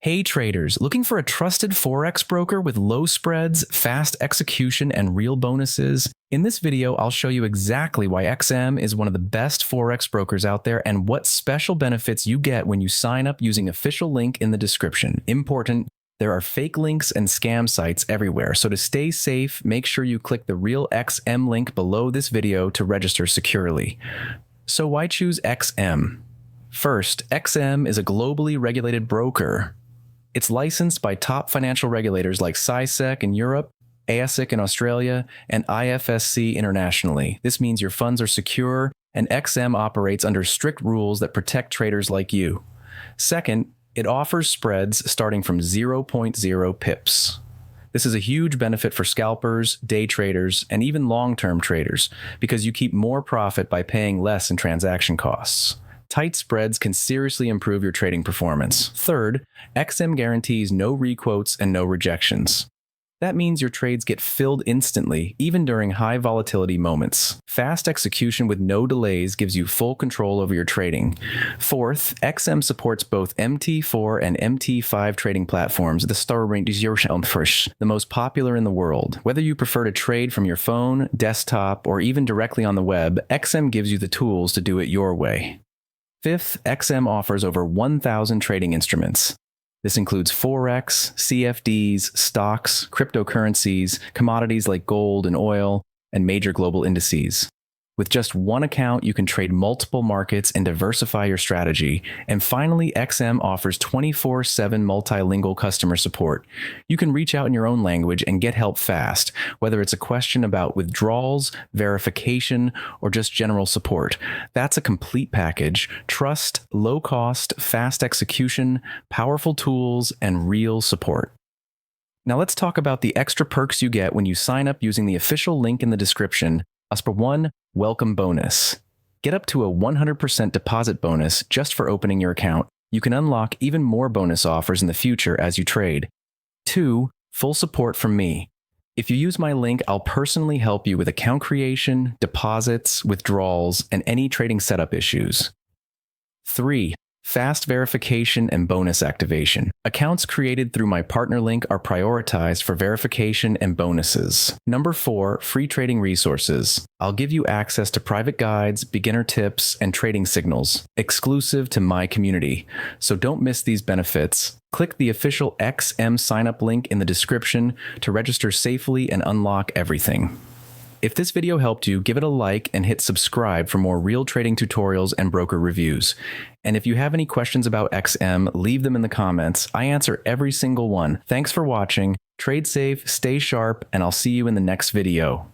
Hey traders, looking for a trusted Forex broker with low spreads, fast execution, and real bonuses? In this video, I'll show you exactly why XM is one of the best Forex brokers out there and what special benefits you get when you sign up using official link in the description. Important, there are fake links and scam sites everywhere, so to stay safe, make sure you click the real XM link below this video to register securely. So why choose XM? First, XM is a globally regulated broker. It's licensed by top financial regulators like CySEC in Europe, ASIC in Australia, and IFSC internationally. This means your funds are secure, and XM operates under strict rules that protect traders like you. Second, it offers spreads starting from 0.0 pips. This is a huge benefit for scalpers, day traders, and even long-term traders, because you keep more profit by paying less in transaction costs. Tight spreads can seriously improve your trading performance. Third, XM guarantees no requotes and no rejections. That means your trades get filled instantly, even during high volatility moments. Fast execution with no delays gives you full control over your trading. Fourth, XM supports both MT4 and MT5 trading platforms, the most popular in the world. Whether you prefer to trade from your phone, desktop, or even directly on the web, XM gives you the tools to do it your way. Fifth, XM offers over 1,000 trading instruments. This includes Forex, CFDs, stocks, cryptocurrencies, commodities like gold and oil, and major global indices. With just one account, you can trade multiple markets and diversify your strategy. And finally, XM offers 24/7 multilingual customer support. You can reach out in your own language and get help fast, whether it's a question about withdrawals, verification, or just general support. That's a complete package: trust, low cost, fast execution, powerful tools, and real support. Now let's talk about the extra perks you get when you sign up using the official link in the description. As per one, welcome bonus. Get up to a 100% deposit bonus just for opening your account. You can unlock even more bonus offers in the future as you trade. 2. Full support from me. If you use my link, I'll personally help you with account creation, deposits, withdrawals, and any trading setup issues. 3. Fast verification and bonus activation. Accounts created through my partner link are prioritized for verification and bonuses. Number 4, free trading resources. I'll give you access to private guides, beginner tips, and trading signals, exclusive to my community. So don't miss these benefits. Click the official XM sign-up link in the description to register safely and unlock everything. If this video helped you, give it a like and hit subscribe for more real trading tutorials and broker reviews. And if you have any questions about XM, leave them in the comments. I answer every single one. Thanks for watching. Trade safe, stay sharp, and I'll see you in the next video.